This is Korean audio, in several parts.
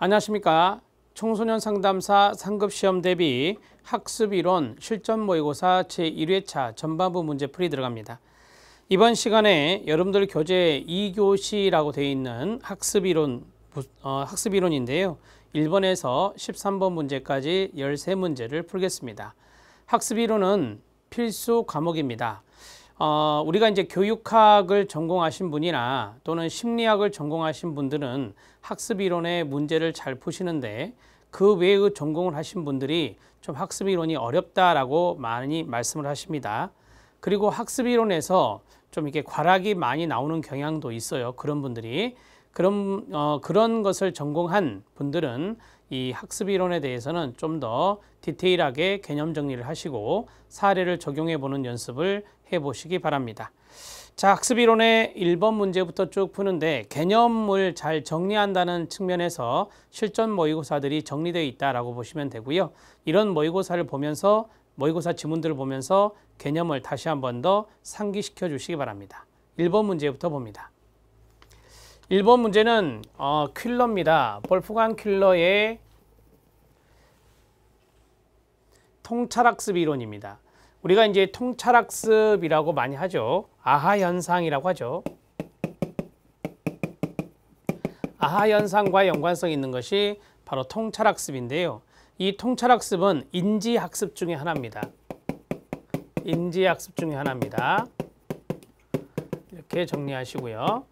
안녕하십니까. 청소년 상담사 상급시험 대비 학습이론 실전 모의고사 제1회차 전반부 문제풀이 들어갑니다. 이번 시간에 여러분들 교재 2교시라고 되어 있는 학습이론인데요. 1번에서 13번 문제까지 13문제를 풀겠습니다. 학습이론은 필수 과목입니다. 우리가 이제 교육학을 전공하신 분이나 또는 심리학을 전공하신 분들은 학습이론의 문제를 잘 푸시는데 그 외의 전공을 하신 분들이 좀 학습이론이 어렵다라고 많이 말씀을 하십니다. 그리고 학습이론에서 좀 이렇게 과락이 많이 나오는 경향도 있어요. 그런 분들이. 그런 것을 전공한 분들은 이 학습이론에 대해서는 좀 더 디테일하게 개념 정리를 하시고 사례를 적용해 보는 연습을 해 보시기 바랍니다. 자, 학습이론의 1번 문제부터 쭉 푸는데 개념을 잘 정리한다는 측면에서 실전 모의고사들이 정리되어 있다라고 보시면 되고요. 이런 모의고사를 보면서 모의고사 지문들을 보면서 개념을 다시 한 번 더 상기시켜 주시기 바랍니다. 1번 문제부터 봅니다. 1번 문제는 퀼러입니다. 볼프강 퀼러의 통찰학습 이론입니다. 우리가 이제 통찰학습이라고 많이 하죠. 아하 현상이라고 하죠. 아하 현상과 연관성 있는 것이 바로 통찰학습인데요. 이 통찰학습은 인지학습 중에 하나입니다. 인지학습 중에 하나입니다. 이렇게 정리하시고요.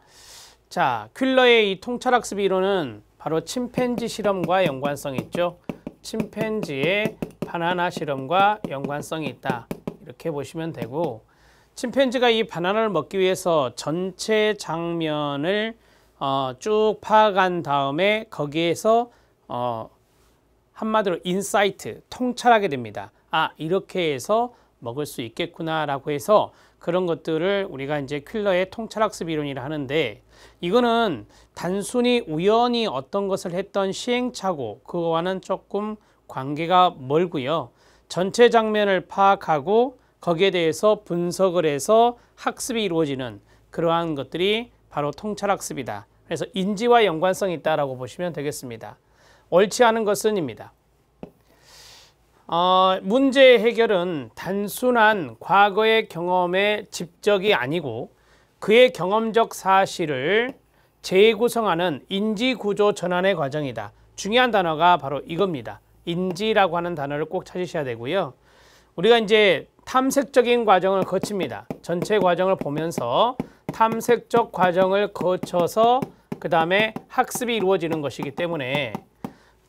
자, 퀼러의 이 통찰학습 이론은 바로 침팬지 실험과 연관성이 있죠. 침팬지의 바나나 실험과 연관성이 있다. 이렇게 보시면 되고, 침팬지가 이 바나나를 먹기 위해서 전체 장면을 쭉 파악한 다음에 거기에서 한마디로 인사이트, 통찰하게 됩니다. 아, 이렇게 해서 먹을 수 있겠구나 라고 해서 그런 것들을 우리가 이제 퀼러의 통찰학습 이론이라 하는데, 이거는 단순히 우연히 어떤 것을 했던 시행착오, 그거와는 조금 관계가 멀고요. 전체 장면을 파악하고 거기에 대해서 분석을 해서 학습이 이루어지는 그러한 것들이 바로 통찰학습이다. 그래서 인지와 연관성이 있다라고 보시면 되겠습니다. 옳지 않은 것은입니다. 문제 해결은 단순한 과거의 경험의 집적이 아니고 그의 경험적 사실을 재구성하는 인지구조 전환의 과정이다. 중요한 단어가 바로 이겁니다. 인지라고 하는 단어를 꼭 찾으셔야 되고요. 우리가 이제 탐색적인 과정을 거칩니다. 전체 과정을 보면서 탐색적 과정을 거쳐서 그 다음에 학습이 이루어지는 것이기 때문에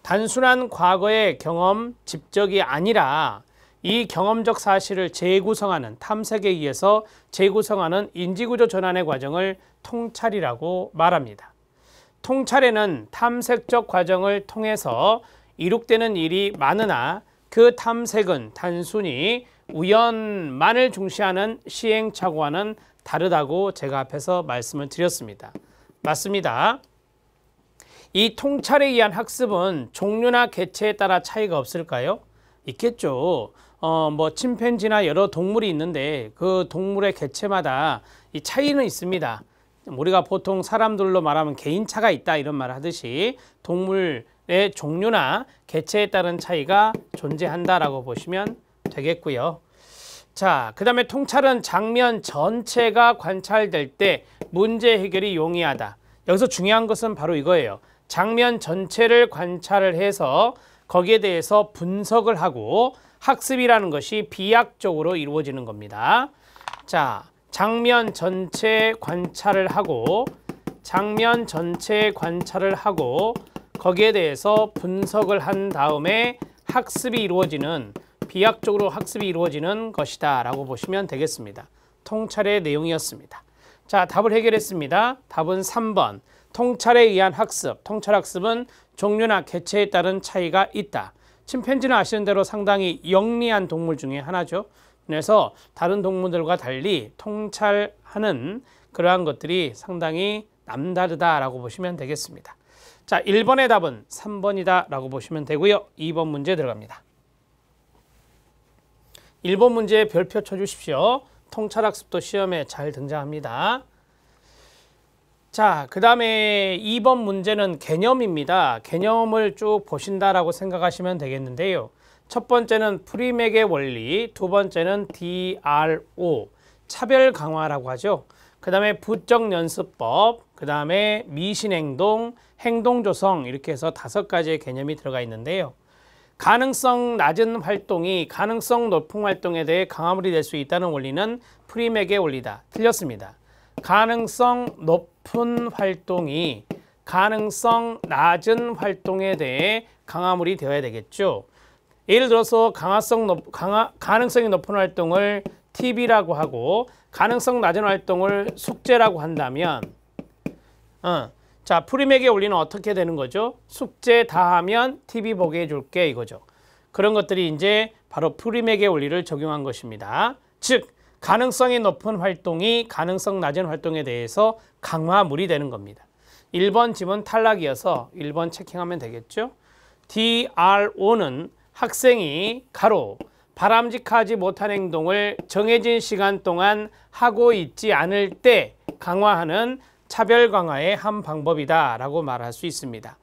단순한 과거의 경험 집적이 아니라 이 경험적 사실을 재구성하는, 탐색에 의해서 재구성하는 인지구조 전환의 과정을 통찰이라고 말합니다. 통찰에는 탐색적 과정을 통해서 이룩되는 일이 많으나 그 탐색은 단순히 우연만을 중시하는 시행착오와는 다르다고 제가 앞에서 말씀을 드렸습니다. 맞습니다. 이 통찰에 의한 학습은 종류나 개체에 따라 차이가 없을까요? 있겠죠. 뭐 침팬지나 여러 동물이 있는데 그 동물의 개체마다 이 차이는 있습니다. 우리가 보통 사람들로 말하면 개인차가 있다 이런 말을 하듯이 동물의 종류나 개체에 따른 차이가 존재한다라고 보시면 되겠고요. 자, 그 다음에 통찰은 장면 전체가 관찰될 때 문제 해결이 용이하다. 여기서 중요한 것은 바로 이거예요. 장면 전체를 관찰을 해서 거기에 대해서 분석을 하고 학습이라는 것이 비약적으로 이루어지는 겁니다. 자, 장면 전체 관찰을 하고 거기에 대해서 분석을 한 다음에 학습이 이루어지는, 비약적으로 학습이 이루어지는 것이다 라고 보시면 되겠습니다. 통찰의 내용이었습니다. 자, 답을 해결했습니다. 답은 3번. 통찰에 의한 학습, 통찰학습은 종류나 개체에 따른 차이가 있다. 침팬지는 아시는 대로 상당히 영리한 동물 중에 하나죠. 그래서 다른 동물들과 달리 통찰하는 그러한 것들이 상당히 남다르다라고 보시면 되겠습니다. 자, 1번의 답은 3번이다 라고 보시면 되고요. 2번 문제 들어갑니다. 1번 문제 별표 쳐주십시오. 통찰학습도 시험에 잘 등장합니다. 자, 그 다음에 2번 문제는 개념입니다. 개념을 쭉 보신다라고 생각하시면 되겠는데요. 첫 번째는 프리맥의 원리, 두 번째는 DRO, 차별 강화라고 하죠. 그 다음에 부적 연습법, 그 다음에 미신행동, 행동조성 이렇게 해서 5가지의 개념이 들어가 있는데요. 가능성 낮은 활동이 가능성 높은 활동에 대해 강화물이 될 수 있다는 원리는 프리맥의 원리다. 틀렸습니다. 가능성 높은 활동이 가능성 낮은 활동에 대해 강화물이 되어야 되겠죠. 예를 들어서 가능성이 높은 활동을 TV라고 하고 가능성 낮은 활동을 숙제라고 한다면 자, 프리맥의 원리는 어떻게 되는 거죠? 숙제 다 하면 TV 보게 해줄게 이거죠. 그런 것들이 이제 바로 프리맥의 원리를 적용한 것입니다. 즉 가능성이 높은 활동이 가능성 낮은 활동에 대해서 강화물이 되는 겁니다. 1번 지문 탈락이어서 1번 체킹하면 되겠죠. DRO는 학생이 가로 바람직하지 못한 행동을 정해진 시간 동안 하고 있지 않을 때 강화하는 차별 강화의 한 방법이다 라고 말할 수 있습니다.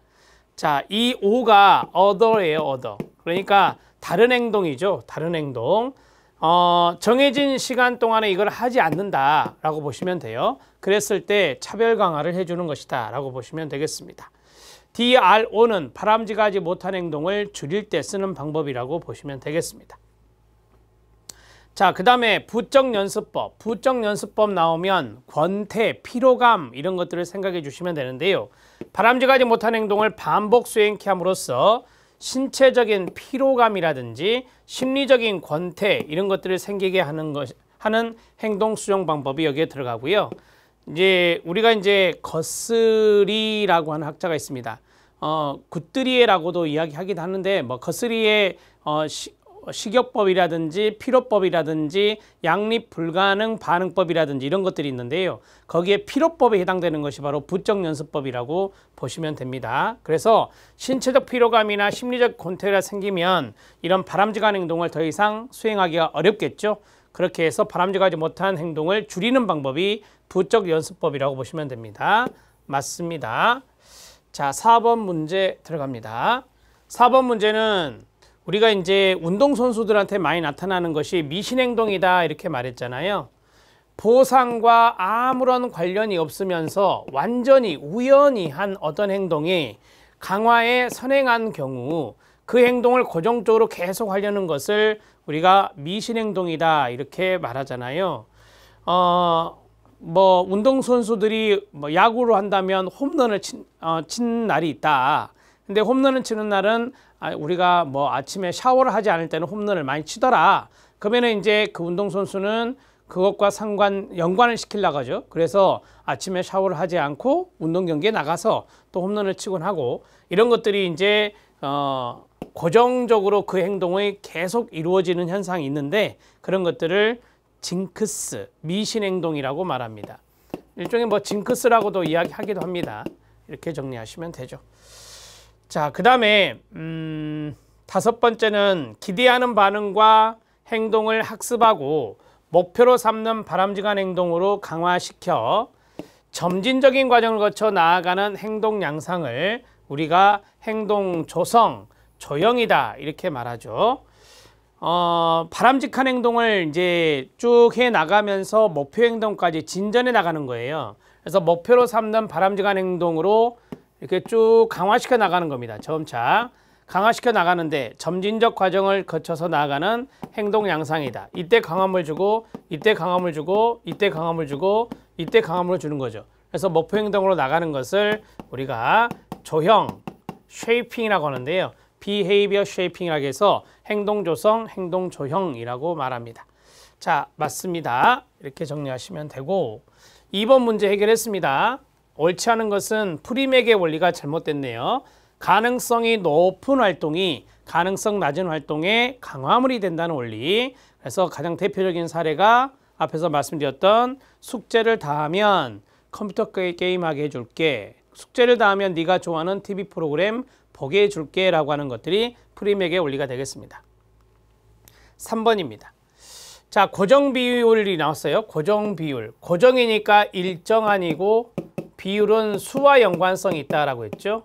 자, 이 O가 other예요. other. 그러니까 다른 행동이죠. 다른 행동. 정해진 시간 동안에 이걸 하지 않는다 라고 보시면 돼요. 그랬을 때 차별 강화를 해주는 것이다 라고 보시면 되겠습니다. DRO는 바람직하지 못한 행동을 줄일 때 쓰는 방법이라고 보시면 되겠습니다. 자, 그 다음에 부적 연습법. 부적 연습법 나오면 권태, 피로감 이런 것들을 생각해 주시면 되는데요. 바람직하지 못한 행동을 반복 수행케 함으로써 신체적인 피로감이라든지 심리적인 권태 이런 것들을 생기게 하는 행동 수용 방법이 여기에 들어가고요. 이제 우리가 이제 거스리라고 하는 학자가 있습니다. 굿드리에라고도 이야기하기도 하는데 뭐 거스리의 식욕법이라든지 피로법이라든지 양립 불가능 반응법이라든지 이런 것들이 있는데요. 거기에 피로법에 해당되는 것이 바로 부적 연습법이라고 보시면 됩니다. 그래서 신체적 피로감이나 심리적 권태가 생기면 이런 바람직한 행동을 더 이상 수행하기가 어렵겠죠. 그렇게 해서 바람직하지 못한 행동을 줄이는 방법이 부적 연습법이라고 보시면 됩니다. 맞습니다. 자, 4번 문제 들어갑니다. 4번 문제는 우리가 이제 운동선수들한테 많이 나타나는 것이 미신행동이다 이렇게 말했잖아요. 보상과 아무런 관련이 없으면서 완전히 우연히 한 어떤 행동이 강화에 선행한 경우 그 행동을 고정적으로 계속 하려는 것을 우리가 미신행동이다 이렇게 말하잖아요. 뭐 운동선수들이 뭐 야구로 한다면 홈런을 친 날이 있다. 근데 홈런을 치는 날은 우리가 뭐 아침에 샤워를 하지 않을 때는 홈런을 많이 치더라. 그러면은 이제 그 운동선수는 그것과 연관을 시키려고 하죠. 그래서 아침에 샤워를 하지 않고 운동 경기에 나가서 또 홈런을 치곤 하고 이런 것들이 이제 고정적으로 그 행동이 계속 이루어지는 현상이 있는데 그런 것들을 징크스, 미신행동이라고 말합니다. 일종의 뭐 징크스라고도 이야기하기도 합니다. 이렇게 정리하시면 되죠. 자, 그 다음에 5번째는 기대하는 반응과 행동을 학습하고 목표로 삼는 바람직한 행동으로 강화시켜 점진적인 과정을 거쳐 나아가는 행동 양상을 우리가 행동 조성, 조형이다 이렇게 말하죠. 바람직한 행동을 이제 쭉 해 나가면서 목표 행동까지 진전해 나가는 거예요. 그래서 목표로 삼는 바람직한 행동으로 이렇게 쭉 강화시켜 나가는 겁니다. 점차 강화시켜 나가는데 점진적 과정을 거쳐서 나아가는 행동 양상이다. 이때 강함을 주고 이때 강함을 주고 이때 강함을 주고 이때 강함을 주는 거죠. 그래서 목표 행동으로 나가는 것을 우리가 조형, 쉐이핑이라고 하는데요. behavior shaping이라고 해서 행동 조성, 행동 조형이라고 말합니다. 자, 맞습니다. 이렇게 정리하시면 되고 2번 문제 해결했습니다. 옳지 않은 것은 프리맥의 원리가 잘못됐네요. 가능성이 높은 활동이 가능성 낮은 활동의 강화물이 된다는 원리. 그래서 가장 대표적인 사례가 앞에서 말씀드렸던 숙제를 다 하면 컴퓨터 게임하게 해줄게. 숙제를 다 하면 네가 좋아하는 TV 프로그램 보게 해줄게 라고 하는 것들이 프리맥의 원리가 되겠습니다. 3번입니다. 자, 고정 비율이 나왔어요. 고정 비율. 고정이니까 일정 아니고 비율은 수와 연관성이 있다라고 했죠.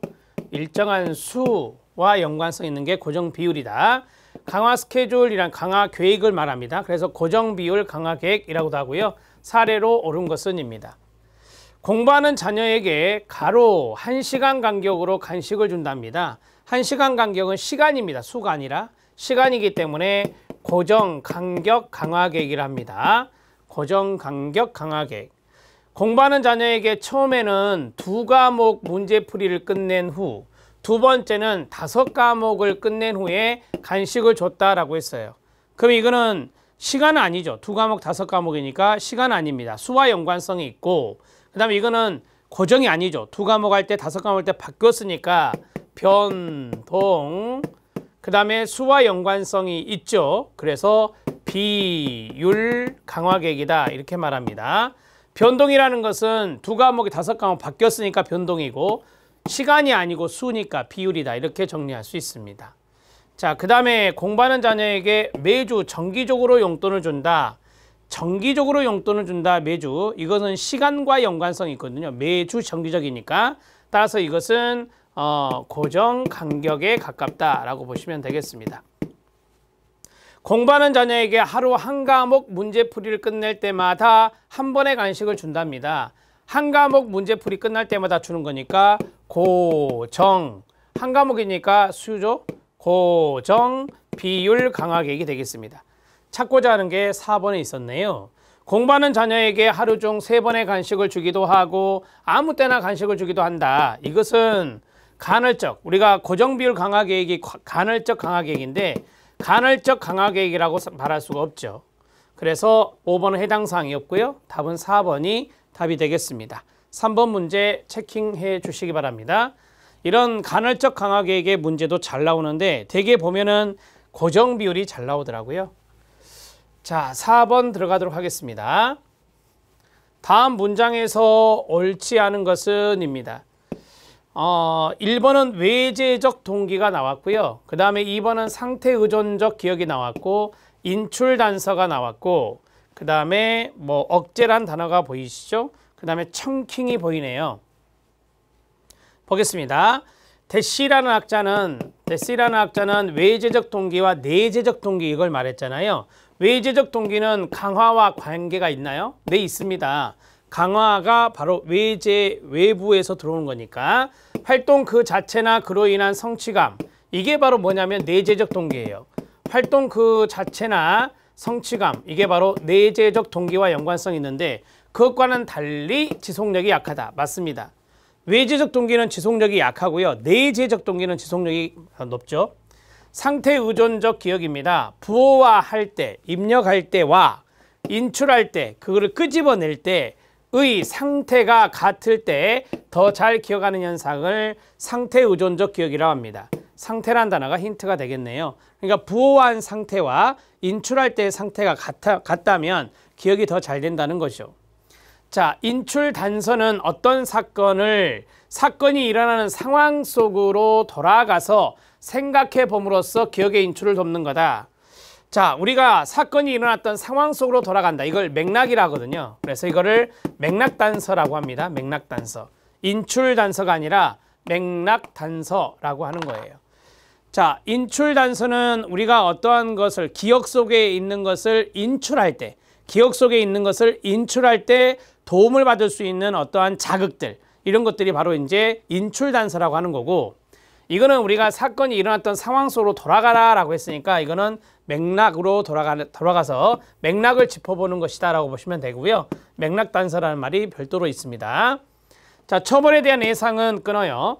일정한 수와 연관성 있는 게 고정 비율이다. 강화 스케줄이란 강화 계획을 말합니다. 그래서 고정 비율 강화 계획이라고도 하고요. 사례로 옳은 것은입니다. 공부하는 자녀에게 가로 1시간 간격으로 간식을 준답니다. 1시간 간격은 시간입니다. 수가 아니라 시간이기 때문에 고정 간격 강화 계획이라 합니다. 고정 간격 강화 계획. 공부하는 자녀에게 처음에는 2과목 문제풀이를 끝낸 후 두 번째는 5과목을 끝낸 후에 간식을 줬다라고 했어요. 그럼 이거는 시간은 아니죠. 2과목 5과목이니까 시간 아닙니다. 수와 연관성이 있고 그 다음에 이거는 고정이 아니죠. 2과목 할 때 5과목 할 때 바뀌었으니까 변동 그 다음에 수와 연관성이 있죠. 그래서 비율 강화 계획이다 이렇게 말합니다. 변동이라는 것은 2과목이 5과목 바뀌었으니까 변동이고 시간이 아니고 수니까 비율이다 이렇게 정리할 수 있습니다. 자, 그 다음에 공부하는 자녀에게 매주 정기적으로 용돈을 준다. 정기적으로 용돈을 준다 매주. 이것은 시간과 연관성이 있거든요. 매주 정기적이니까. 따라서 이것은 고정 간격에 가깝다라고 보시면 되겠습니다. 공부하는 자녀에게 하루 한 과목 문제풀이를 끝낼 때마다 한 번의 간식을 준답니다. 한 과목 문제풀이 끝날 때마다 주는 거니까 고정, 한 과목이니까 수죠. 고정 비율 강화 계획이 되겠습니다. 찾고자 하는 게 4번에 있었네요. 공부하는 자녀에게 하루 중 3번의 간식을 주기도 하고 아무 때나 간식을 주기도 한다. 이것은 간헐적, 우리가 고정 비율 강화 계획이 간헐적 강화 계획인데 간헐적 강화 계획이라고 말할 수가 없죠. 그래서 5번은 해당 사항이 없고요. 답은 4번이 답이 되겠습니다. 3번 문제 체킹해 주시기 바랍니다. 이런 간헐적 강화 계획의 문제도 잘 나오는데 대개 보면은 고정 비율이 잘 나오더라고요. 자, 4번 들어가도록 하겠습니다. 다음 문장에서 옳지 않은 것은 입니다. 1번은 외재적 동기가 나왔고요. 그 다음에 2번은 상태 의존적 기억이 나왔고 인출 단서가 나왔고 그 다음에 뭐 억제란 단어가 보이시죠? 그 다음에 청킹이 보이네요. 보겠습니다. 데시라는 학자는 외재적 동기와 내재적 동기 이걸 말했잖아요. 외재적 동기는 강화와 관계가 있나요? 네, 있습니다. 강화가 바로 외부에서 들어오는 거니까 활동 그 자체나 그로 인한 성취감, 이게 바로 뭐냐면 내재적 동기예요. 활동 그 자체나 성취감, 이게 바로 내재적 동기와 연관성이 있는데 그것과는 달리 지속력이 약하다. 맞습니다. 외재적 동기는 지속력이 약하고요. 내재적 동기는 지속력이 높죠. 상태 의존적 기억입니다. 부호화할 때, 입력할 때와 인출할 때, 그거를 끄집어낼 때의 상태가 같을 때 더 잘 기억하는 현상을 상태 의존적 기억이라고 합니다. 상태란 단어가 힌트가 되겠네요. 그러니까 부호한 상태와 인출할 때의 상태가 같다면 기억이 더 잘 된다는 거죠. 자, 인출 단서는 어떤 사건이 일어나는 상황 속으로 돌아가서 생각해 봄으로써 기억의 인출을 돕는 거다. 자, 우리가 사건이 일어났던 상황 속으로 돌아간다. 이걸 맥락이라 하거든요. 그래서 이거를 맥락 단서라고 합니다. 맥락 단서. 인출 단서가 아니라 맥락 단서라고 하는 거예요. 자, 인출 단서는 우리가 어떠한 것을 기억 속에 있는 것을 인출할 때, 기억 속에 있는 것을 인출할 때 도움을 받을 수 있는 어떠한 자극들, 이런 것들이 바로 이제 인출 단서라고 하는 거고, 이거는 우리가 사건이 일어났던 상황 속으로 돌아가라라고 했으니까 이거는 맥락으로 돌아가서 맥락을 짚어보는 것이다 라고 보시면 되고요. 맥락 단서라는 말이 별도로 있습니다. 자, 처벌에 대한 예상은 끊어요.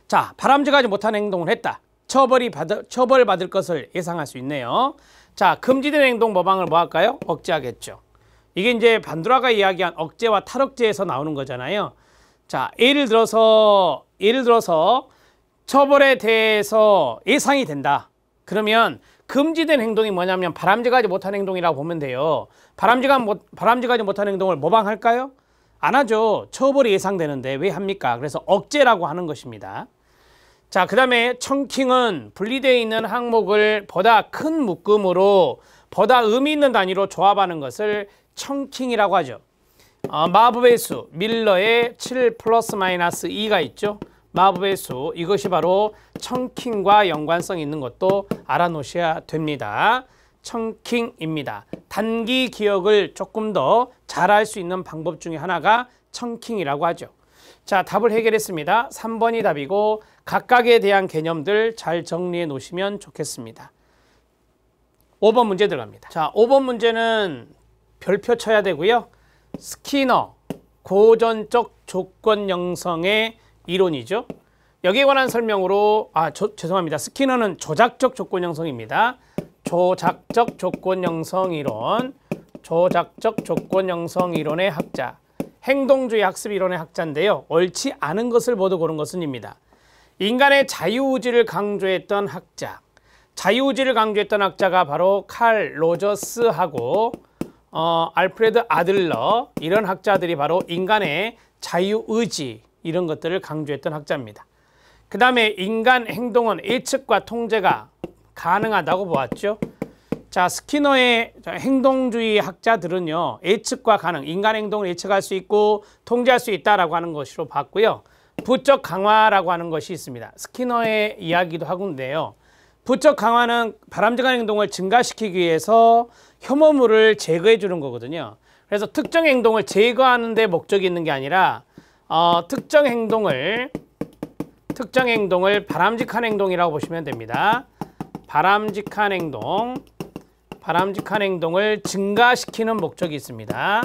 자, 바람직하지 못한 행동을 했다. 처벌받을 것을 예상할 수 있네요. 자, 금지된 행동 모방을 뭐 할까요? 억제하겠죠. 이게 이제 반두라가 이야기한 억제와 탈억제에서 나오는 거잖아요. 자, 예를 들어서 처벌에 대해서 예상이 된다. 그러면 금지된 행동이 뭐냐면 바람직하지 못한 행동이라고 보면 돼요. 바람직하지 못한 행동을 모방할까요? 안 하죠. 처벌이 예상되는데 왜 합니까? 그래서 억제라고 하는 것입니다. 자, 그 다음에 청킹은 분리되어 있는 항목을 보다 큰 묶음으로 보다 의미 있는 단위로 조합하는 것을 청킹이라고 하죠. 마법의 수 밀러의 7 플러스 마이너스 2가 있죠. 마법의 수 이것이 바로 청킹과 연관성이 있는 것도 알아놓으셔야 됩니다. 청킹입니다. 단기 기억을 조금 더 잘할 수 있는 방법 중에 하나가 청킹이라고 하죠. 자, 답을 해결했습니다. 3번이 답이고 각각에 대한 개념들 잘 정리해 놓으시면 좋겠습니다. 5번 문제 들어갑니다. 자, 5번 문제는 별표 쳐야 되고요. 스키너 고전적 조건 형성의 이론이죠. 여기에 관한 설명으로 죄송합니다. 스키너는 조작적 조건 형성입니다. 조작적 조건 형성 이론, 조작적 조건 형성 이론의 학자, 행동주의 학습 이론의 학자인데요. 옳지 않은 것을 모두 고른 것은입니다. 인간의 자유의지를 강조했던 학자, 자유의지를 강조했던 학자가 바로 칼 로저스하고 알프레드 아들러, 이런 학자들이 바로 인간의 자유의지 이런 것들을 강조했던 학자입니다. 그 다음에 인간 행동은 예측과 통제가 가능하다고 보았죠. 자, 스키너의 행동주의 학자들은요, 예측과 가능, 인간 행동을 예측할 수 있고 통제할 수 있다라고 하는 것으로 봤고요. 부적 강화라고 하는 것이 있습니다. 스키너의 이야기도 하는데요. 부적 강화는 바람직한 행동을 증가시키기 위해서 혐오물을 제거해 주는 거거든요. 그래서 특정 행동을 제거하는 데 목적이 있는 게 아니라 특정 행동을 바람직한 행동이라고 보시면 됩니다. 바람직한 행동을 증가시키는 목적이 있습니다.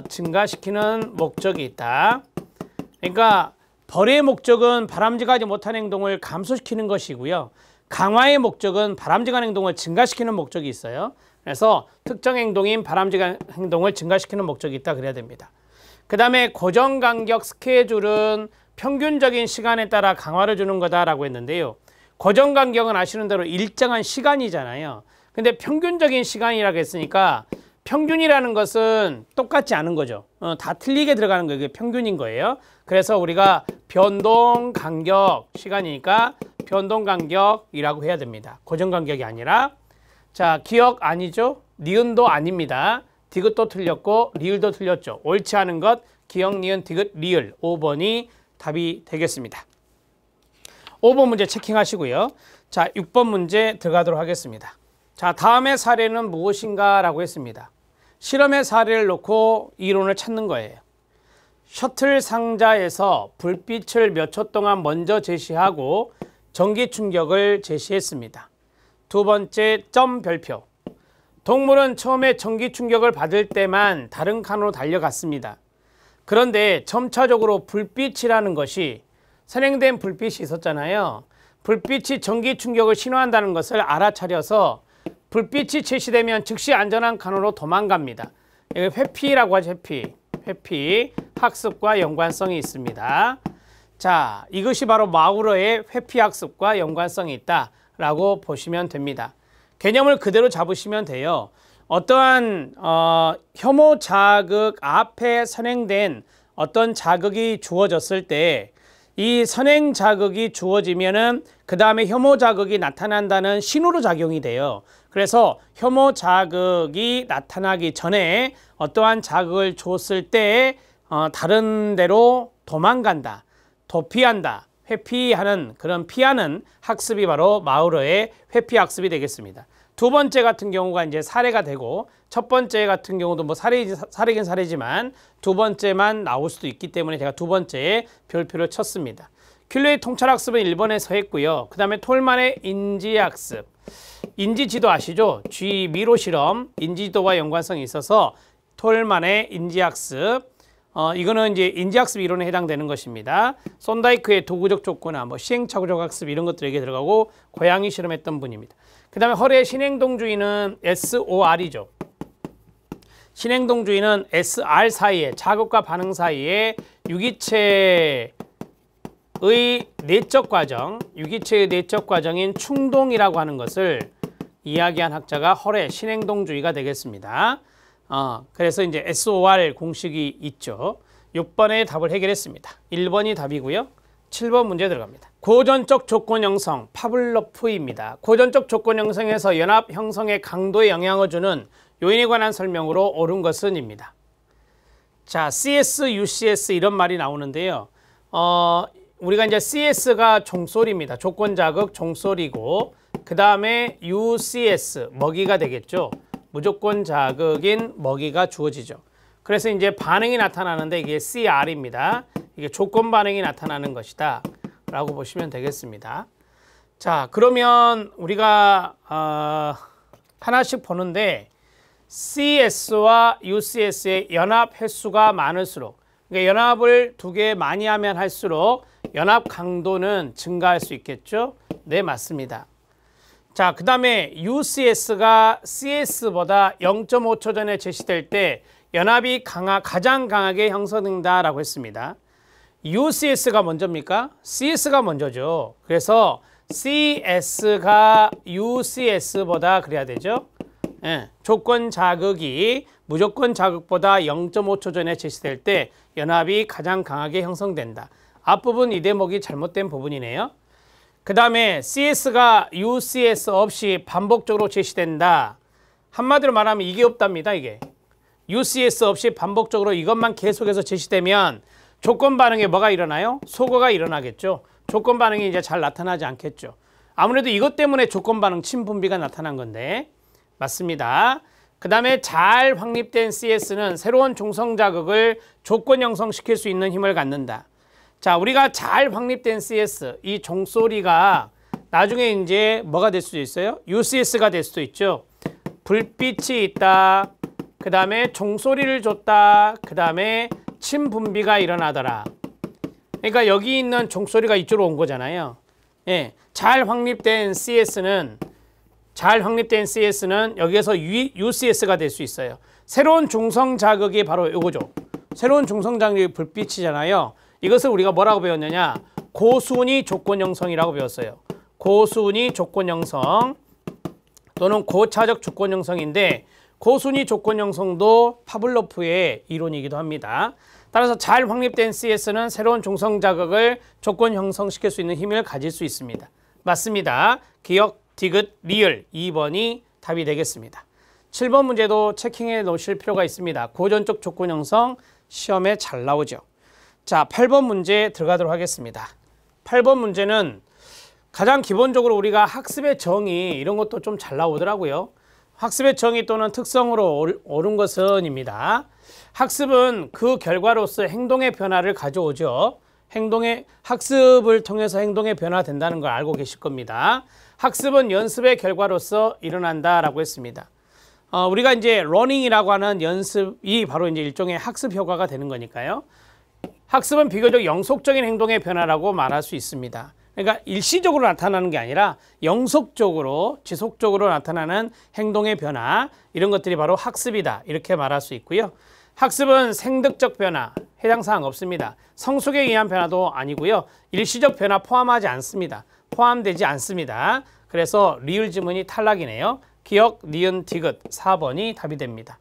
증가시키는 목적이 있다. 그러니까 벌의 목적은 바람직하지 못한 행동을 감소시키는 것이고요. 강화의 목적은 바람직한 행동을 증가시키는 목적이 있어요. 그래서 특정 행동인 바람직한 행동을 증가시키는 목적이 있다 그래야 됩니다. 그 다음에 고정간격 스케줄은 평균적인 시간에 따라 강화를 주는 거다라고 했는데요. 고정간격은 아시는 대로 일정한 시간이잖아요. 근데 평균적인 시간이라고 했으니까 평균이라는 것은 똑같지 않은 거죠. 다 틀리게 들어가는 거예요. 그게 평균인 거예요. 그래서 우리가 변동간격 시간이니까 변동간격이라고 해야 됩니다. 고정간격이 아니라. 자, 기억 아니죠? 니은도 아닙니다. 디귿도 틀렸고 리을도 틀렸죠. 옳지 않은 것 기억, 니은, 디귿, 리을 5번이 답이 되겠습니다. 5번 문제 체킹하시고요. 자, 6번 문제 들어가도록 하겠습니다. 자, 다음의 사례는 무엇인가 라고 했습니다. 실험의 사례를 놓고 이론을 찾는 거예요. 셔틀 상자에서 불빛을 몇 초 동안 먼저 제시하고 전기 충격을 제시했습니다. 두 번째 점 별표. 동물은 처음에 전기 충격을 받을 때만 다른 칸으로 달려갔습니다. 그런데 점차적으로 불빛이라는 것이 선행된 불빛이 있었잖아요. 불빛이 전기 충격을 신호한다는 것을 알아차려서 불빛이 제시되면 즉시 안전한 칸으로 도망갑니다. 이거 회피라고 하죠. 회피. 학습과 연관성이 있습니다. 자, 이것이 바로 마우러의 회피 학습과 연관성이 있다라고 보시면 됩니다. 개념을 그대로 잡으시면 돼요. 어떠한 혐오 자극 앞에 선행된 어떤 자극이 주어졌을 때 이 선행 자극이 주어지면은 그 다음에 혐오 자극이 나타난다는 신호로 작용이 돼요. 그래서 혐오 자극이 나타나기 전에 어떠한 자극을 줬을 때 다른 데로 도망간다, 도피한다, 회피하는 그런 피하는 학습이 바로 마우러의 회피 학습이 되겠습니다. 두 번째 같은 경우가 이제 사례가 되고 첫 번째 같은 경우도 뭐 사례긴 사례지만 두 번째만 나올 수도 있기 때문에 제가 두 번째에 별표를 쳤습니다. 큘레의 통찰학습은 1번에서 했고요. 그 다음에 톨만의 인지학습. 인지지도 아시죠? G 미로 실험, 인지지도와 연관성이 있어서 톨만의 인지학습. 이거는 이제 인지학습 이론에 해당되는 것입니다. 손다이크의 도구적 조건화, 뭐 시행착오적 학습 이런 것들에게 들어가고 고양이 실험했던 분입니다. 그 다음에 헐의 신행동주의는 SOR이죠. 신행동주의는 SR 사이에, 자극과 반응 사이에 유기체의 내적 과정, 유기체의 내적 과정인 충동이라고 하는 것을 이야기한 학자가 헐의 신행동주의가 되겠습니다. 그래서 이제 SOR 공식이 있죠. 6번의 답을 해결했습니다. 1번이 답이고요. 7번 문제 들어갑니다. 고전적 조건 형성, 파블로프입니다. 고전적 조건 형성에서 연합 형성의 강도에 영향을 주는 요인에 관한 설명으로 옳은 것은입니다. 자, CS, UCS 이런 말이 나오는데요. 우리가 이제 CS가 종소리입니다. 조건 자극 종소리고, 그 다음에 UCS 먹이가 되겠죠. 무조건 자극인 먹이가 주어지죠. 그래서 이제 반응이 나타나는데 이게 CR입니다. 이게 조건 반응이 나타나는 것이다 라고 보시면 되겠습니다. 자, 그러면 우리가 하나씩 보는데 CS와 UCS의 연합 횟수가 많을수록, 그러니까 연합을 두 개 많이 하면 할수록 연합 강도는 증가할 수 있겠죠? 네, 맞습니다. 자, 그 다음에 UCS가 CS보다 0.5초 전에 제시될 때 연합이 가장 강하게 형성된다라고 했습니다. UCS가 먼저입니까? CS가 먼저죠. 그래서 CS가 UCS보다 그래야 되죠. 예, 조건 자극이 무조건 자극보다 0.5초 전에 제시될 때 연합이 가장 강하게 형성된다. 앞부분 이 대목이 잘못된 부분이네요. 그 다음에 CS가 UCS 없이 반복적으로 제시된다. 한마디로 말하면 이게 없답니다. 이게 UCS 없이 반복적으로 이것만 계속해서 제시되면 조건 반응에 뭐가 일어나요? 소거가 일어나겠죠. 조건 반응이 이제 잘 나타나지 않겠죠. 아무래도 이것 때문에 조건 반응 침분비가 나타난 건데 맞습니다. 그 다음에 잘 확립된 CS는 새로운 중성 자극을 조건 형성시킬 수 있는 힘을 갖는다. 자, 우리가 잘 확립된 CS, 이 종소리가 나중에 이제 뭐가 될 수도 있어요? UCS가 될 수도 있죠. 불빛이 있다. 그 다음에 종소리를 줬다. 그 다음에 침분비가 일어나더라. 그러니까 여기 있는 종소리가 이쪽으로 온 거잖아요. 예, 잘 확립된 CS는 여기에서 UCS가 될 수 있어요. 새로운 중성 자극이 바로 이거죠. 새로운 중성 자극이 불빛이잖아요. 이것을 우리가 뭐라고 배웠느냐? 고순위 조건 형성이라고 배웠어요. 고순위 조건 형성 또는 고차적 조건 형성인데 고순위 조건 형성도 파블로프의 이론이기도 합니다. 따라서 잘 확립된 CS는 새로운 중성 자극을 조건 형성시킬 수 있는 힘을 가질 수 있습니다. 맞습니다. 기억, 디귿, 리을 2번이 답이 되겠습니다. 7번 문제도 체킹해 놓으실 필요가 있습니다. 고전적 조건 형성 시험에 잘 나오죠. 자, 8번 문제 들어가도록 하겠습니다. 8번 문제는 가장 기본적으로 우리가 학습의 정의 이런 것도 좀 잘 나오더라고요. 학습의 정의 또는 특성으로 옳은 것은입니다. 학습은 그 결과로서 행동의 변화를 가져오죠. 학습을 통해서 행동의 변화된다는 걸 알고 계실 겁니다. 학습은 연습의 결과로서 일어난다라고 했습니다. 우리가 이제 러닝이라고 하는 연습이 바로 이제 일종의 학습 효과가 되는 거니까요. 학습은 비교적 영속적인 행동의 변화라고 말할 수 있습니다. 그러니까 일시적으로 나타나는 게 아니라 영속적으로 지속적으로 나타나는 행동의 변화, 이런 것들이 바로 학습이다 이렇게 말할 수 있고요. 학습은 생득적 변화, 해당 사항 없습니다. 성숙에 의한 변화도 아니고요. 일시적 변화 포함하지 않습니다. 포함되지 않습니다. 그래서 리을 지문이 탈락이네요. 기억, 니은, 디귿 4번이 답이 됩니다.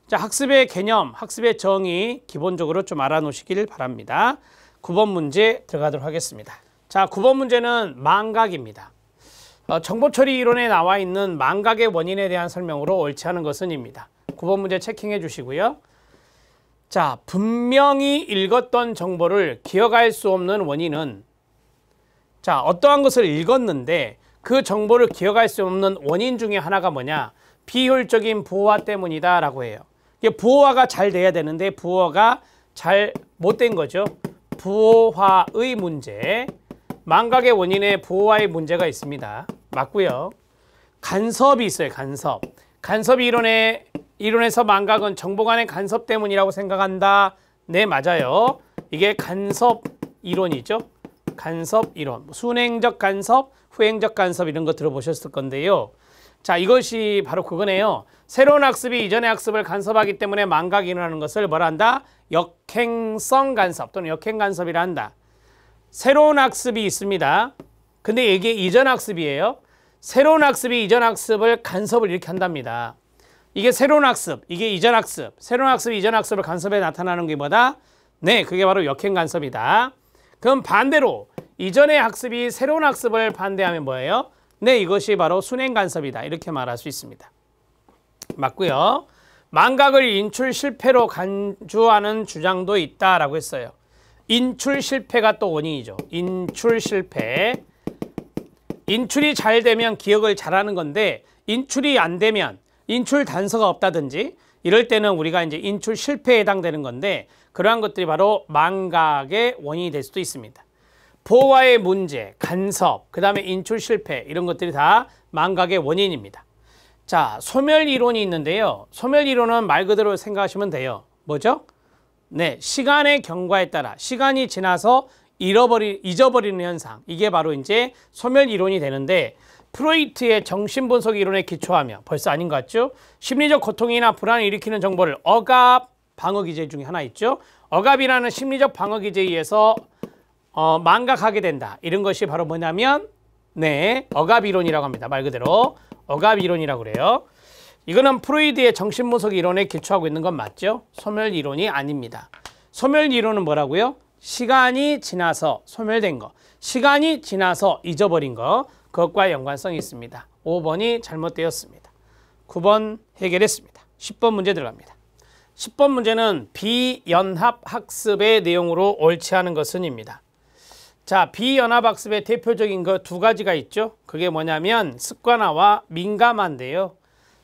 자, 학습의 개념, 학습의 정의 기본적으로 좀 알아놓으시길 바랍니다. 9번 문제 들어가도록 하겠습니다. 자, 9번 문제는 망각입니다. 정보처리 이론에 나와 있는 망각의 원인에 대한 설명으로 옳지 않은 것은입니다. 9번 문제 체킹해 주시고요. 자, 분명히 읽었던 정보를 기억할 수 없는 원인은, 자, 어떠한 것을 읽었는데 그 정보를 기억할 수 없는 원인 중에 하나가 뭐냐? 비효율적인 부호화 때문이다 라고 해요. 이게 부호화가 잘 돼야 되는데 부호화가 잘 못된 거죠. 부호화의 문제. 망각의 원인에 부호화의 문제가 있습니다. 맞고요. 간섭이 있어요. 간섭 이론에서 망각은 정보 간의 간섭 때문이라고 생각한다. 네, 맞아요. 이게 간섭 이론이죠. 간섭 이론. 순행적 간섭, 후행적 간섭 이런 거 들어보셨을 건데요. 자, 이것이 바로 그거네요. 새로운 학습이 이전의 학습을 간섭하기 때문에 망각이 일어나는 것을 뭐라 한다? 역행성 간섭 또는 역행 간섭이라 한다. 새로운 학습이 있습니다. 근데 이게 이전 학습이에요. 새로운 학습이 이전 학습을 간섭을 이렇게 한답니다. 이게 새로운 학습, 이게 이전 학습. 새로운 학습이 이전 학습을 간섭에 나타나는 게 뭐다? 네, 그게 바로 역행 간섭이다. 그럼 반대로 이전의 학습이 새로운 학습을 반대하면 뭐예요? 네, 이것이 바로 순행 간섭이다. 이렇게 말할 수 있습니다. 맞고요. 망각을 인출 실패로 간주하는 주장도 있다라고 했어요. 인출 실패가 또 원인이죠. 인출 실패. 인출이 잘 되면 기억을 잘하는 건데 인출이 안 되면 인출 단서가 없다든지 이럴 때는 우리가 이제 인출 실패에 해당되는 건데 그러한 것들이 바로 망각의 원인이 될 수도 있습니다. 보호와의 문제, 간섭, 그 다음에 인출 실패 이런 것들이 다 망각의 원인입니다. 자, 소멸 이론이 있는데요. 소멸 이론은 말 그대로 생각하시면 돼요. 뭐죠? 네, 시간의 경과에 따라 시간이 지나서 잊어버리는 현상. 이게 바로 이제 소멸 이론이 되는데 프로이트의 정신분석 이론에 기초하며 벌써 아닌 것 같죠? 심리적 고통이나 불안을 일으키는 정보를 억압 방어 기제 중에 하나 있죠. 억압이라는 심리적 방어 기제에 의해서 망각하게 된다. 이런 것이 바로 뭐냐면 네, 억압 이론이라고 합니다. 말 그대로 억압 이론이라고 그래요. 이거는 프로이드의 정신분석 이론에 기초하고 있는 건 맞죠? 소멸 이론이 아닙니다. 소멸 이론은 뭐라고요? 시간이 지나서 소멸된 거, 시간이 지나서 잊어버린 거, 그것과 연관성이 있습니다. 5번이 잘못되었습니다. 9번 해결했습니다. 10번 문제 들어갑니다. 10번 문제는 비연합학습의 내용으로 옳지 않은 것은입니다. 자, 비연합학습의 대표적인 거 두 가지가 있죠. 그게 뭐냐면 습관화와 민감화인데요.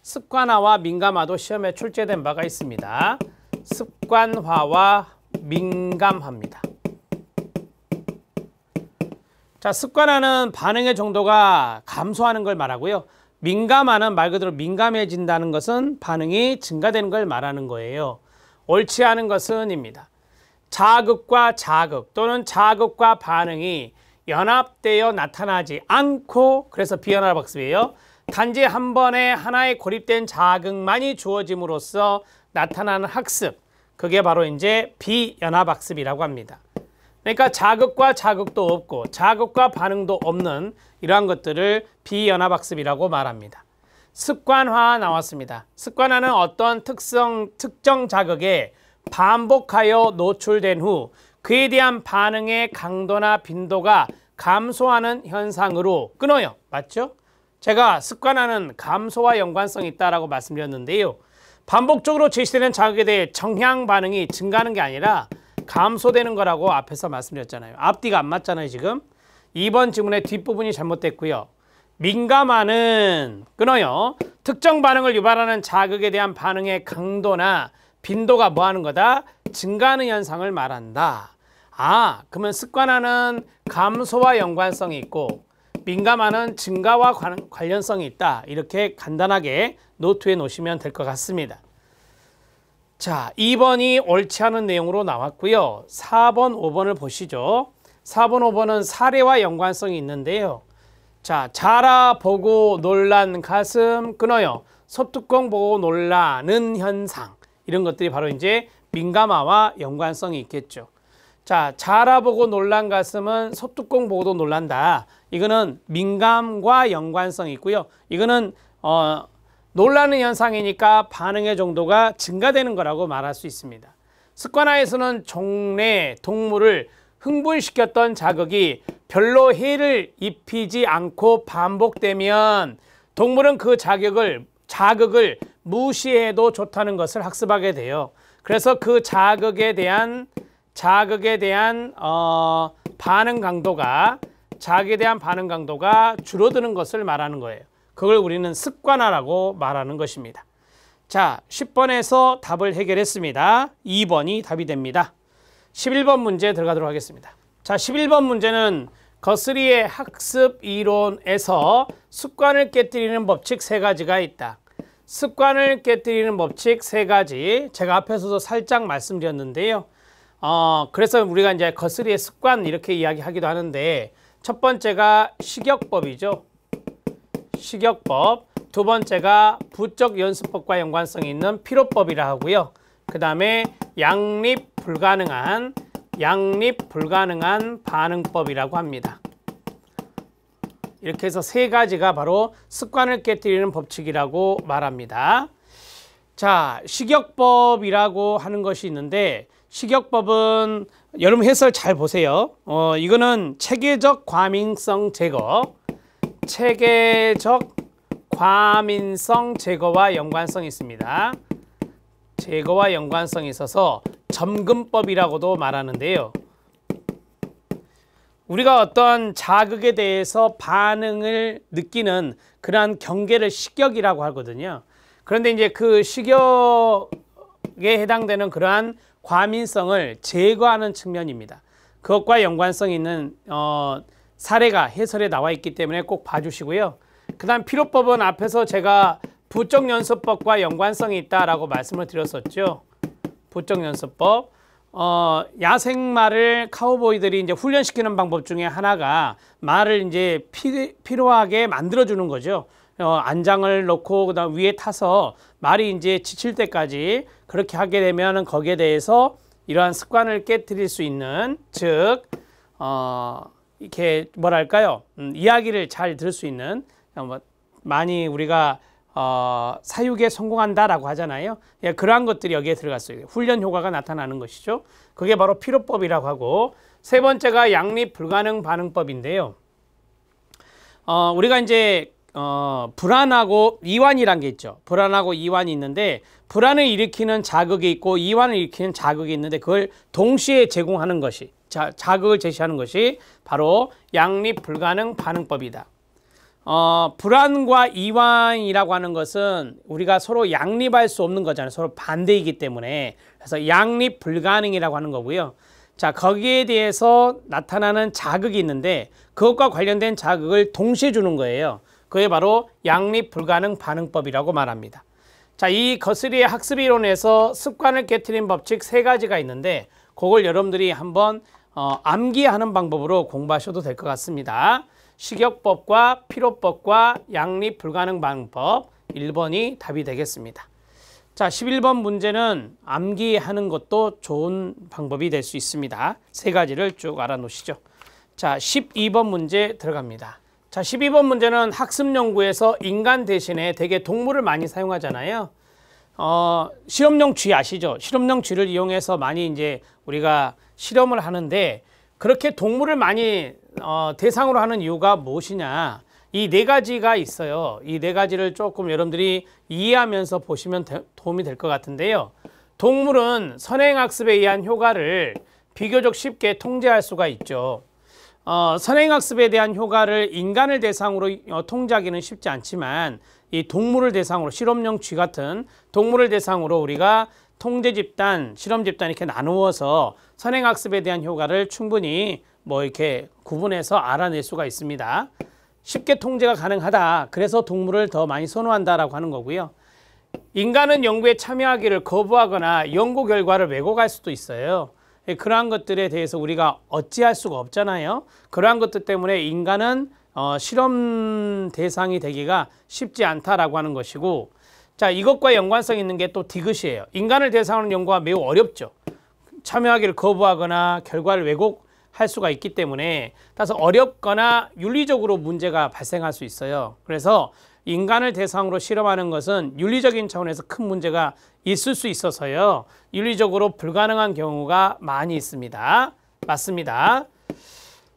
습관화와 민감화도 시험에 출제된 바가 있습니다. 습관화와 민감화입니다. 자, 습관화는 반응의 정도가 감소하는 걸 말하고요. 민감화는 말 그대로 민감해진다는 것은 반응이 증가되는 걸 말하는 거예요. 옳지 않은 것은입니다. 자극과 자극 또는 자극과 반응이 연합되어 나타나지 않고 그래서 비연합학습이에요. 단지 한 번에 하나에 고립된 자극만이 주어짐으로써 나타나는 학습. 그게 바로 이제 비연합학습이라고 합니다. 그러니까 자극과 자극도 없고 자극과 반응도 없는 이러한 것들을 비연합학습이라고 말합니다. 습관화 나왔습니다. 습관화는 어떤 특정 자극에 반복하여 노출된 후 그에 대한 반응의 강도나 빈도가 감소하는 현상으로 끊어요. 맞죠? 제가 습관화는 감소와 연관성이 있다고 말씀드렸는데요. 반복적으로 제시되는 자극에 대해 정향 반응이 증가하는 게 아니라 감소되는 거라고 앞에서 말씀드렸잖아요. 앞뒤가 안 맞잖아요, 지금. 2번 지문의 뒷부분이 잘못됐고요. 민감화는 끊어요. 특정 반응을 유발하는 자극에 대한 반응의 강도나 빈도가 뭐 하는 거다? 증가하는 현상을 말한다. 아, 그러면 습관화는 감소와 연관성이 있고 민감화는 증가와 관련성이 있다. 이렇게 간단하게 노트에 놓으시면 될 것 같습니다. 자, 2번이 옳지 않은 내용으로 나왔고요. 4번, 5번을 보시죠. 4번, 5번은 사례와 연관성이 있는데요. 자, 자라 보고 놀란 가슴 끊어요. 소뚜껑 보고 놀라는 현상. 이런 것들이 바로 이제 민감화와 연관성이 있겠죠. 자, 자라 보고 놀란 가슴은 소뚜껑 보고도 놀란다. 이거는 민감과 연관성이 있고요. 이거는 놀라는 현상이니까 반응의 정도가 증가되는 거라고 말할 수 있습니다. 습관화에서는 종래 동물을 흥분시켰던 자극이 별로 해를 입히지 않고 반복되면 동물은 그 자극을 무시해도 좋다는 것을 학습하게 돼요. 그래서 그 자극에 대한 반응 강도가 줄어드는 것을 말하는 거예요. 그걸 우리는 습관화라고 말하는 것입니다. 자, 10번에서 답을 해결했습니다. 2번이 답이 됩니다. 11번 문제 들어가도록 하겠습니다. 자, 11번 문제는 거스리의 학습 이론에서 습관을 깨뜨리는 법칙 3가지가 있다. 습관을 깨뜨리는 법칙 3가지 제가 앞에서도 살짝 말씀드렸는데요. 그래서 우리가 이제 거스리의 습관 이렇게 이야기하기도 하는데 첫 번째가 식역법이죠. 식역법. 두 번째가 부적 연습법과 연관성이 있는 피로법이라 하고요. 그 다음에 양립 불가능한 반응법이라고 합니다. 이렇게 해서 3가지가 바로 습관을 깨뜨리는 법칙이라고 말합니다. 자, 식역법이라고 하는 것이 있는데 식역법은 여러분 해설 잘 보세요. 이거는 체계적 과민성 제거와 연관성이 있습니다. 제거와 연관성이 있어서 점근법이라고도 말하는데요. 우리가 어떤 자극에 대해서 반응을 느끼는 그러한 경계를 식격이라고 하거든요. 그런데 이제 그 식격에 해당되는 그러한 과민성을 제거하는 측면입니다. 그것과 연관성 있는 사례가 해설에 나와 있기 때문에 꼭 봐주시고요. 그 다음 필요법은 앞에서 제가 부적연소법과 연관성이 있다라고 말씀을 드렸었죠. 부적연소법. 야생말을 카우보이들이 이제 훈련시키는 방법 중에 하나가 말을 이제 피로하게 만들어주는 거죠. 안장을 놓고 그다음 위에 타서 말이 이제 지칠 때까지 그렇게 하게 되면 거기에 대해서 이러한 습관을 깨뜨릴 수 있는, 즉 이렇게 뭐랄까요, 이야기를 잘 들을 수 있는, 많이 우리가 사육에 성공한다라고 하잖아요. 예, 그러한 것들이 여기에 들어갔어요. 훈련 효과가 나타나는 것이죠. 그게 바로 필요법이라고 하고, 세 번째가 양립 불가능 반응법인데요. 우리가 이제 불안하고 이완이란 게 있죠. 불안하고 이완이 있는데, 불안을 일으키는 자극이 있고 이완을 일으키는 자극이 있는데, 그걸 동시에 제공하는 것이, 자극을 제시하는 것이 바로 양립 불가능 반응법이다. 불안과 이완이라고 하는 것은 우리가 서로 양립할 수 없는 거잖아요. 서로 반대이기 때문에. 그래서 양립 불가능이라고 하는 거고요. 자, 거기에 대해서 나타나는 자극이 있는데 그것과 관련된 자극을 동시에 주는 거예요. 그게 바로 양립 불가능 반응법이라고 말합니다. 자, 이 거스리의 학습 이론에서 습관을 깨트리는 법칙 3가지가 있는데 그걸 여러분들이 한번 암기하는 방법으로 공부하셔도 될 것 같습니다. 식역법과 필요법과 양립 불가능 반응법, 1번이 답이 되겠습니다. 자, 11번 문제는 암기하는 것도 좋은 방법이 될 수 있습니다. 3가지를 쭉 알아놓으시죠. 자, 12번 문제 들어갑니다. 자, 12번 문제는 학습 연구에서 인간 대신에 대개 동물을 많이 사용하잖아요. 실험용 쥐 아시죠? 실험용 쥐를 이용해서 많이 이제 우리가 실험을 하는데, 그렇게 동물을 많이 대상으로 하는 이유가 무엇이냐, 이 4가지가 있어요. 이 4가지를 조금 여러분들이 이해하면서 보시면 도움이 될 것 같은데요. 동물은 선행학습에 의한 효과를 비교적 쉽게 통제할 수가 있죠. 선행학습에 대한 효과를 인간을 대상으로 통제하기는 쉽지 않지만, 이 동물을 대상으로, 실험용 쥐 같은 동물을 대상으로 우리가 통제 집단, 실험 집단 이렇게 나누어서 선행학습에 대한 효과를 충분히 이렇게 구분해서 알아낼 수가 있습니다. 쉽게 통제가 가능하다. 그래서 동물을 더 많이 선호한다라고 하는 거고요. 인간은 연구에 참여하기를 거부하거나 연구 결과를 왜곡할 수도 있어요. 그러한 것들에 대해서 우리가 어찌할 수가 없잖아요. 그러한 것들 때문에 인간은 실험 대상이 되기가 쉽지 않다라고 하는 것이고, 자, 이것과 연관성 있는 게 또 디귿이에요. 인간을 대상으로 하는 연구가 매우 어렵죠. 참여하기를 거부하거나 결과를 왜곡할 수가 있기 때문에 따라서 어렵거나 윤리적으로 문제가 발생할 수 있어요. 그래서 인간을 대상으로 실험하는 것은 윤리적인 차원에서 큰 문제가 있을 수 있어서요. 윤리적으로 불가능한 경우가 많이 있습니다. 맞습니다.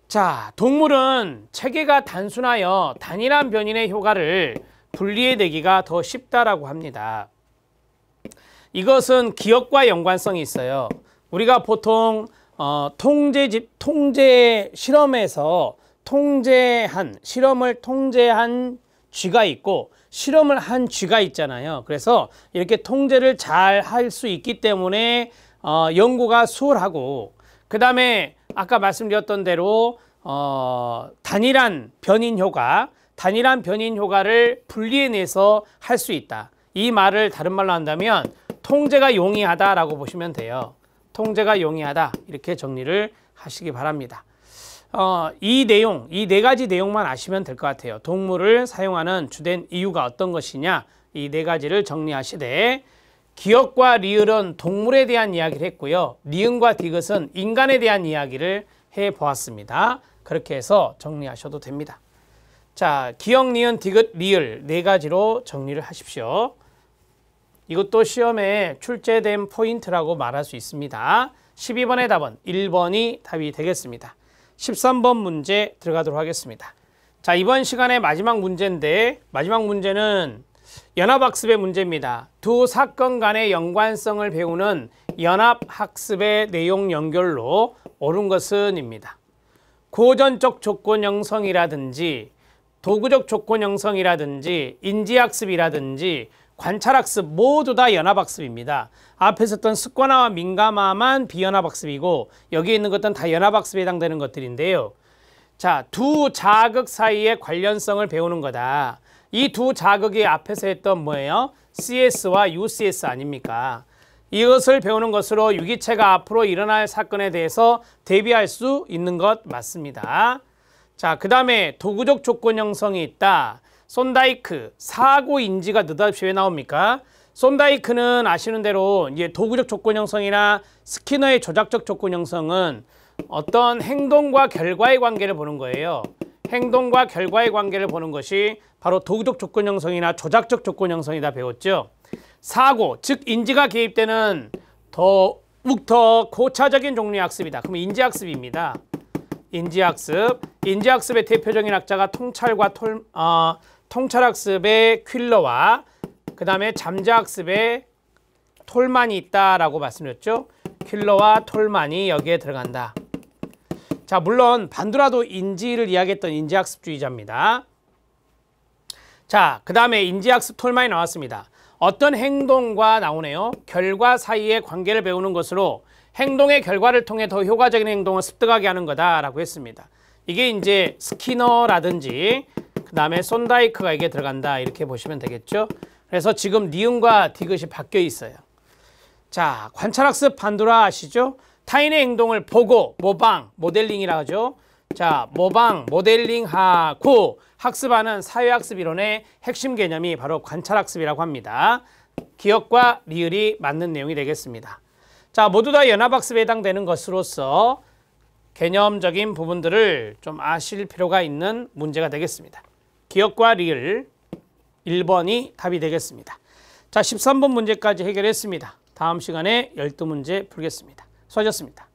자, 동물은 체계가 단순하여 단일한 변인의 효과를 분리해내기가 더 쉽다라고 합니다. 이것은 기억과 연관성이 있어요. 우리가 보통 통제 실험에서 실험을 통제한 쥐가 있고 실험을 한 쥐가 있잖아요. 그래서 이렇게 통제를 잘 할 수 있기 때문에 연구가 수월하고, 그 다음에 아까 말씀드렸던 대로 단일한 변인 효과를 분리해내서 할 수 있다. 이 말을 다른 말로 한다면 통제가 용이하다라고 보시면 돼요. 통제가 용이하다, 이렇게 정리를 하시기 바랍니다. 이 4가지 내용만 아시면 될 것 같아요. 동물을 사용하는 주된 이유가 어떤 것이냐, 이 4가지를 정리하시되, 기역과 리을은 동물에 대한 이야기를 했고요. 니은과 디귿은 인간에 대한 이야기를 해보았습니다. 그렇게 해서 정리하셔도 됩니다. 자, 기역, 니은, 디귿, 리을 4가지로 정리를 하십시오. 이것도 시험에 출제된 포인트라고 말할 수 있습니다. 12번의 답은 1번이 답이 되겠습니다. 13번 문제 들어가도록 하겠습니다. 자, 이번 시간의 마지막 문제인데, 마지막 문제는 연합학습의 문제입니다. 두 사건 간의 연관성을 배우는 연합학습의 내용 연결로 옳은 것은 입니다. 고전적 조건 형성이라든지 도구적 조건 형성이라든지 인지학습이라든지 관찰학습 모두 다 연합학습입니다. 앞에 있었던 습관화와 민감화만 비연합학습이고 여기 있는 것들은 다 연합학습에 해당되는 것들인데요. 자, 두 자극 사이의 관련성을 배우는 거다. 이 두 자극이 앞에서 했던 뭐예요? CS와 UCS 아닙니까? 이것을 배우는 것으로 유기체가 앞으로 일어날 사건에 대해서 대비할 수 있는 것 맞습니다. 자, 그 다음에 도구적 조건 형성이 있다. 손다이크, 사고 인지가 느닷없이 왜 나옵니까? 손다이크는 아시는 대로 이제 도구적 조건 형성이나 스키너의 조작적 조건 형성은 어떤 행동과 결과의 관계를 보는 거예요. 행동과 결과의 관계를 보는 것이 바로 도구적 조건 형성이나 조작적 조건 형성이다 배웠죠. 사고, 즉 인지가 개입되는 더욱더 고차적인 종류의 학습이다. 그럼 인지학습입니다. 인지학습의 대표적인 학자가 통찰학습의 퀼러와 그 다음에 잠재학습의 톨만이 있다라고 말씀드렸죠. 퀼러와 톨만이 여기에 들어간다. 자, 물론 반두라도 인지를 이야기했던 인지학습주의자입니다. 자, 그 다음에 인지학습 톨만이 나왔습니다. 어떤 행동과 나오네요. 결과 사이의 관계를 배우는 것으로 행동의 결과를 통해 더 효과적인 행동을 습득하게 하는 거다라고 했습니다. 이게 이제 스키너라든지 그 다음에 손다이크가 이게 들어간다 이렇게 보시면 되겠죠. 그래서 지금 니은과 디귿이 바뀌어 있어요. 자, 관찰학습 반두라 아시죠? 타인의 행동을 보고 모방, 모델링이라고 하죠. 자, 모방, 모델링하고 학습하는 사회학습 이론의 핵심 개념이 바로 관찰학습이라고 합니다. 기억과 리을이 맞는 내용이 되겠습니다. 자, 모두 다 연합학습에 해당되는 것으로서 개념적인 부분들을 좀 아실 필요가 있는 문제가 되겠습니다. 기억과 리을 1번이 답이 되겠습니다. 자, 13번 문제까지 해결했습니다. 다음 시간에 12문제 풀겠습니다. 수고하셨습니다.